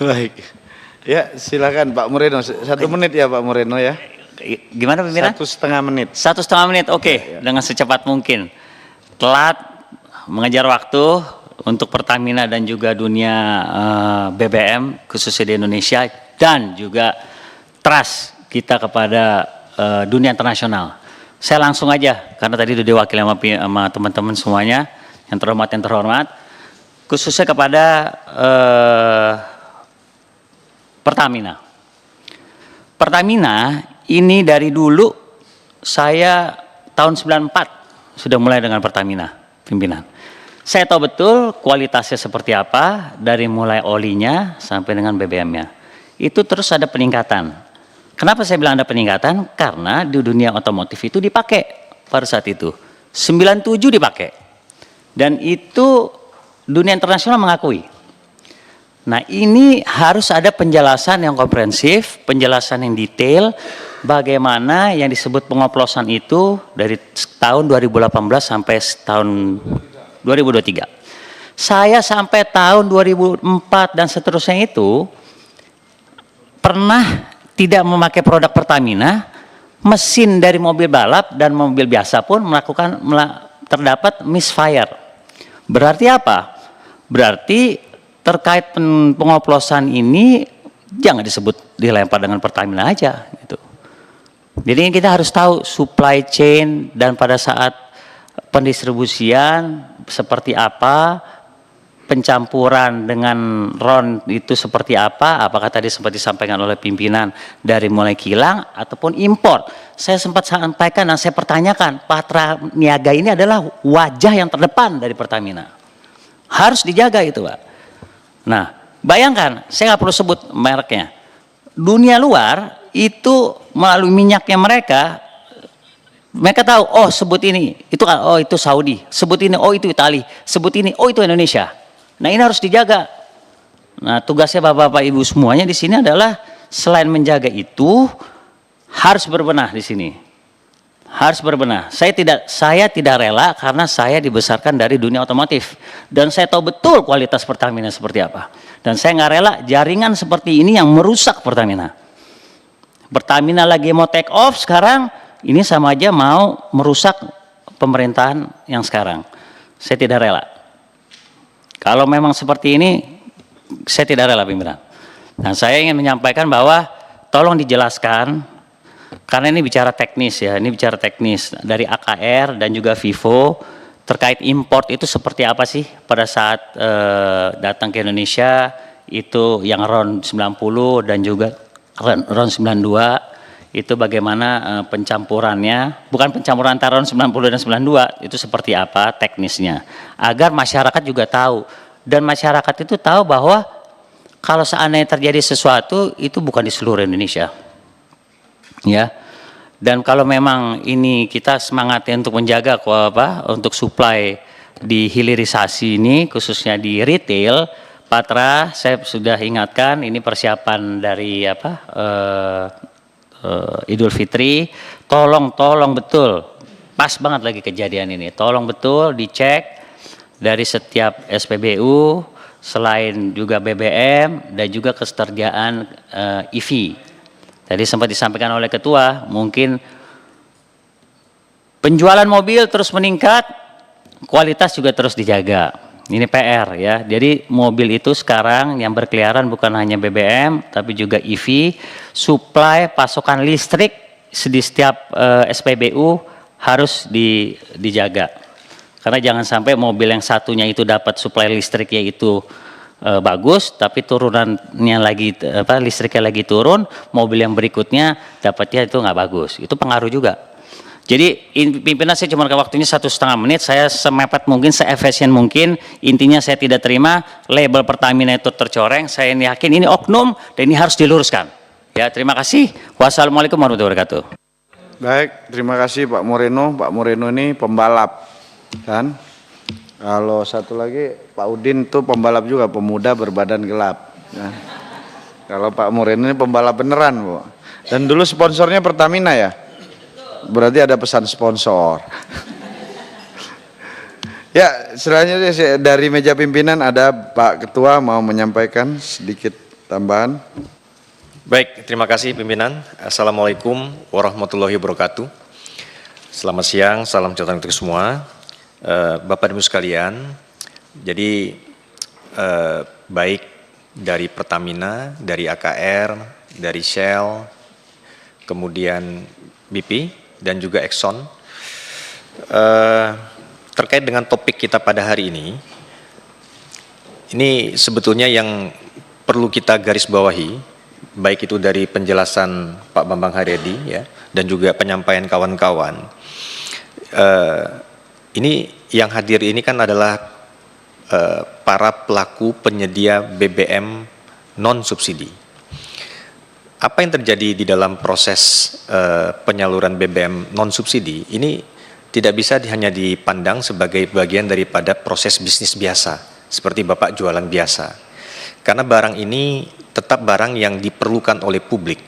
Baik. Ya, silakan Pak Moreno. 1 menit ya Pak Moreno ya. Gimana pimpinan? 1,5 menit. 1,5 menit, oke. Dengan secepat mungkin. Telat mengejar waktu untuk Pertamina dan juga dunia BBM khususnya di Indonesia dan juga trust kita kepada dunia internasional. Saya langsung aja karena tadi sudah diwakili sama teman-teman semuanya yang terhormat, khususnya kepada Pertamina. Pertamina ini dari dulu saya tahun 94 sudah mulai dengan Pertamina, pimpinan. Saya tahu betul kualitasnya seperti apa dari mulai olinya sampai dengan BBM-nya. Itu terus ada peningkatan. Kenapa saya bilang ada peningkatan? Karena di dunia otomotif itu dipakai pada saat itu. 97 dipakai. Dan itu dunia internasional mengakui. Nah, ini harus ada penjelasan yang komprehensif, penjelasan yang detail, bagaimana yang disebut pengoplosan itu dari tahun 2018 sampai tahun 2023. Saya sampai tahun 2004 dan seterusnya itu pernah tidak memakai produk Pertamina, mesin dari mobil balap dan mobil biasa pun terdapat misfire. Berarti apa? Berarti terkait pengoplosan ini jangan disebut dilempar dengan Pertamina aja gitu. Jadi kita harus tahu supply chain dan pada saat pendistribusian seperti apa, pencampuran dengan RON itu seperti apa, apakah tadi sempat disampaikan oleh pimpinan dari mulai kilang ataupun impor. Saya sempat sampaikan dan saya pertanyakan, Patra Niaga ini adalah wajah yang terdepan dari Pertamina. Harus dijaga itu Pak. Nah, bayangkan, saya nggak perlu sebut mereknya. Dunia luar itu melalui minyaknya mereka tahu, oh sebut ini, itu oh itu Saudi, sebut ini, oh itu Italia, sebut ini, oh itu Indonesia. Nah ini harus dijaga. Nah tugasnya bapak-bapak ibu semuanya di sini adalah selain menjaga itu harus berbenah di sini. Harus berbenah. Saya tidak rela karena saya dibesarkan dari dunia otomotif dan saya tahu betul kualitas Pertamina seperti apa. Dan saya nggak rela jaringan seperti ini yang merusak Pertamina. Pertamina lagi mau take off sekarang, ini sama aja mau merusak pemerintahan yang sekarang. Saya tidak rela. Kalau memang seperti ini, saya tidak rela pimpinan. Dan saya ingin menyampaikan bahwa tolong dijelaskan. Karena ini bicara teknis ya, ini bicara teknis dari AKR dan juga Vivo terkait import itu seperti apa sih pada saat datang ke Indonesia itu yang RON 90 dan juga RON 92 itu bagaimana pencampurannya, bukan pencampuran antara RON 90 dan 92 itu seperti apa teknisnya agar masyarakat juga tahu dan masyarakat itu tahu bahwa kalau seandainya terjadi sesuatu itu bukan di seluruh Indonesia. Ya, dan kalau memang ini kita semangatnya untuk menjaga untuk supply di hilirisasi ini khususnya di retail, Patra saya sudah ingatkan ini persiapan dari Idul Fitri, tolong betul, pas banget lagi kejadian ini, tolong betul dicek dari setiap SPBU selain juga BBM dan juga ketersediaan EV. Tadi sempat disampaikan oleh ketua, mungkin penjualan mobil terus meningkat, kualitas juga terus dijaga. Ini PR ya. Jadi mobil itu sekarang yang berkeliaran bukan hanya BBM, tapi juga EV, suplai pasokan listrik di setiap SPBU harus dijaga. Karena jangan sampai mobil yang satunya itu dapat suplai listriknya itu bagus, tapi turunannya lagi listriknya lagi turun, mobil yang berikutnya dapatnya itu nggak bagus, itu pengaruh juga. Jadi pimpinan saya cuma ke waktunya 1,5 menit, saya semepet mungkin, seefisien mungkin. Intinya saya tidak terima label Pertamina itu tercoreng, saya yakin ini oknum dan ini harus diluruskan. Ya terima kasih. Wassalamualaikum warahmatullahi wabarakatuh. Baik, terima kasih Pak Moreno. Pak Moreno ini pembalap kan. Kalau satu lagi Pak Udin tuh pembalap juga, pemuda berbadan gelap. Nah, kalau Pak Moreno ini pembalap beneran, Bu. Dan dulu sponsornya Pertamina ya? Berarti ada pesan sponsor. Ya, selanjutnya dari meja pimpinan ada Pak Ketua mau menyampaikan sedikit tambahan? Baik, terima kasih pimpinan. Assalamualaikum warahmatullahi wabarakatuh. Selamat siang, salam sejahtera untuk semua. Bapak dan Ibu sekalian, jadi baik dari Pertamina, dari AKR, dari Shell, kemudian BP, dan juga Exxon, terkait dengan topik kita pada hari ini sebetulnya yang perlu kita garis bawahi, baik itu dari penjelasan Pak Bambang Haryadi ya, dan juga penyampaian kawan-kawan. Ini yang hadir ini kan adalah para pelaku penyedia BBM non subsidi. Apa yang terjadi di dalam proses penyaluran BBM non subsidi ini tidak bisa hanya dipandang sebagai bagian daripada proses bisnis biasa, seperti Bapak jualan biasa. Karena barang ini tetap barang yang diperlukan oleh publik,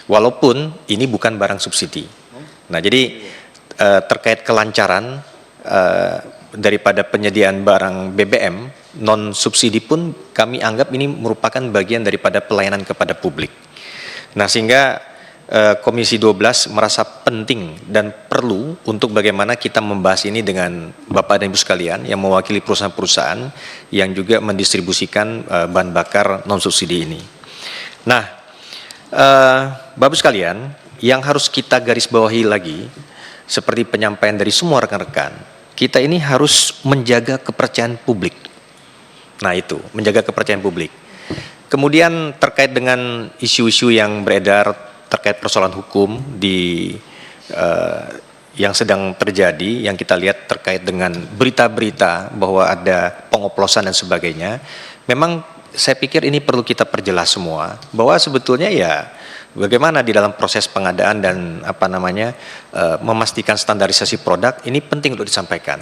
walaupun ini bukan barang subsidi. Nah, jadi terkait kelancaran daripada penyediaan barang BBM non subsidi pun kami anggap ini merupakan bagian daripada pelayanan kepada publik. Nah, sehingga Komisi 12 merasa penting dan perlu untuk bagaimana kita membahas ini dengan Bapak dan Ibu sekalian yang mewakili perusahaan-perusahaan yang juga mendistribusikan bahan bakar non subsidi ini. Nah, Bapak sekalian, yang harus kita garis bawahi lagi seperti penyampaian dari semua rekan-rekan, kita ini harus menjaga kepercayaan publik. Nah, itu menjaga kepercayaan publik. Kemudian terkait dengan isu-isu yang beredar terkait persoalan hukum yang sedang terjadi, yang kita lihat terkait dengan berita-berita bahwa ada pengoplosan dan sebagainya, memang saya pikir ini perlu kita perjelas semua, bahwa sebetulnya ya bagaimana di dalam proses pengadaan dan memastikan standarisasi produk, ini penting untuk disampaikan.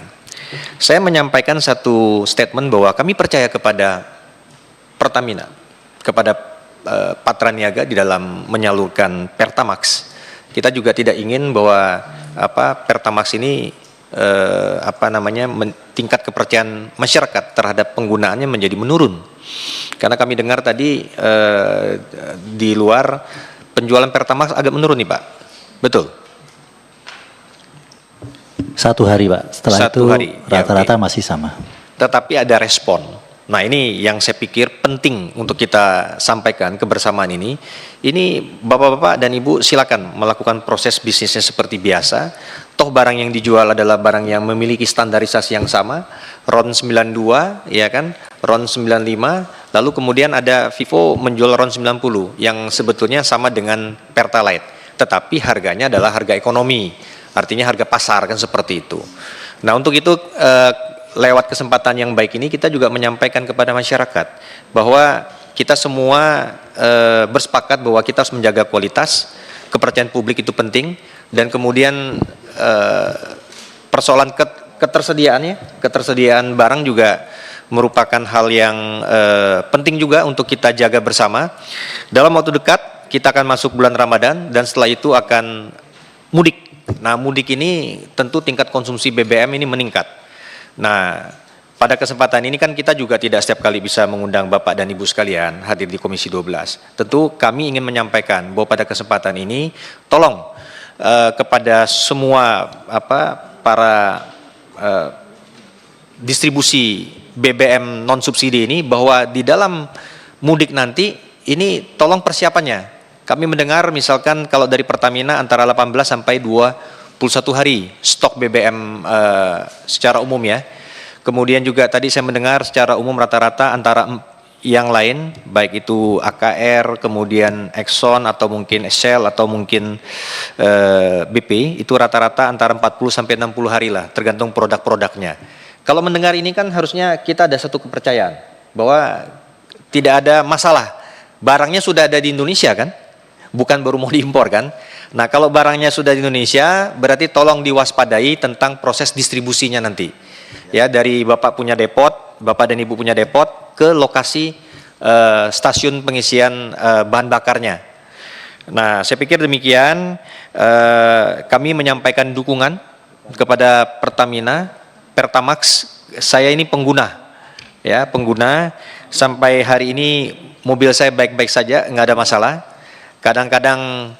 Saya menyampaikan satu statement bahwa kami percaya kepada Pertamina, kepada Patraniaga di dalam menyalurkan Pertamax. Kita juga tidak ingin bahwa Pertamax ini tingkat kepercayaan masyarakat terhadap penggunaannya menjadi menurun. Karena kami dengar tadi di luar penjualan Pertamax agak menurun nih Pak. Betul? 1 hari Pak, setelah Satu itu hari. rata-rata Ya, masih sama. Tetapi ada respon. Nah, ini yang saya pikir penting untuk kita sampaikan kebersamaan ini. Ini Bapak-bapak dan Ibu silakan melakukan proses bisnisnya seperti biasa. Toh barang yang dijual adalah barang yang memiliki standarisasi yang sama, RON 92 ya kan, RON 95, lalu kemudian ada Vivo menjual RON 90 yang sebetulnya sama dengan Pertalite, tetapi harganya adalah harga ekonomi. Artinya harga pasar kan seperti itu. Nah, untuk itu lewat kesempatan yang baik ini kita juga menyampaikan kepada masyarakat bahwa kita semua bersepakat bahwa kita harus menjaga kualitas, kepercayaan publik itu penting, dan kemudian persoalan ketersediaan barang juga merupakan hal yang penting juga untuk kita jaga bersama. Dalam waktu dekat kita akan masuk bulan Ramadan dan setelah itu akan mudik. Nah, mudik ini tentu tingkat konsumsi BBM ini meningkat. Nah, pada kesempatan ini kan kita juga tidak setiap kali bisa mengundang Bapak dan Ibu sekalian hadir di Komisi 12. Tentu kami ingin menyampaikan bahwa pada kesempatan ini tolong kepada semua para distribusi BBM non subsidi ini bahwa di dalam mudik nanti ini tolong persiapannya. Kami mendengar misalkan kalau dari Pertamina antara 18 sampai 21 hari stok BBM secara umum ya. Kemudian juga tadi saya mendengar secara umum rata-rata antara yang lain, baik itu AKR, kemudian Exxon atau mungkin Shell atau mungkin BP, itu rata-rata antara 40 sampai 60 hari lah, tergantung produk-produknya. Kalau mendengar ini kan harusnya kita ada satu kepercayaan bahwa tidak ada masalah. Barangnya sudah ada di Indonesia kan? Bukan baru mau diimpor kan? Nah, kalau barangnya sudah di Indonesia, berarti tolong diwaspadai tentang proses distribusinya nanti. Ya, dari Bapak punya depot, Bapak dan Ibu punya depot ke lokasi stasiun pengisian bahan bakarnya. Nah, saya pikir demikian. Kami menyampaikan dukungan kepada Pertamina, Pertamax. Saya ini pengguna, ya pengguna. Sampai hari ini mobil saya baik-baik saja, nggak ada masalah. Kadang-kadang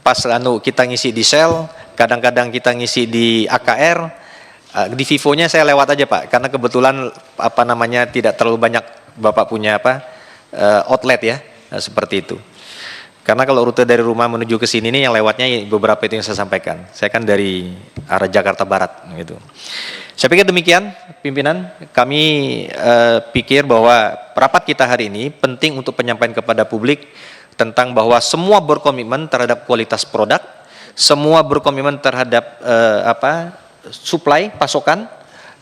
pas kita ngisi di Shell, kadang-kadang kita ngisi di AKR. Di Vivo-nya saya lewat aja Pak, karena kebetulan tidak terlalu banyak Bapak punya outlet ya, seperti itu. Karena kalau rute dari rumah menuju ke sini nih yang lewatnya beberapa itu yang saya sampaikan. Saya kan dari arah Jakarta Barat gitu. Saya pikir demikian pimpinan, kami pikir bahwa rapat kita hari ini penting untuk penyampaian kepada publik tentang bahwa semua berkomitmen terhadap kualitas produk, semua berkomitmen terhadap supply, pasokan,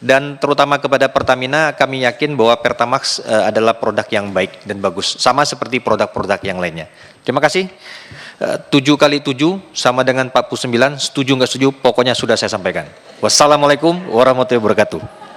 dan terutama kepada Pertamina kami yakin bahwa Pertamax adalah produk yang baik dan bagus, sama seperti produk-produk yang lainnya. Terima kasih. 7 kali 7 sama dengan 49, setuju nggak setuju, pokoknya sudah saya sampaikan. Wassalamualaikum warahmatullahi wabarakatuh.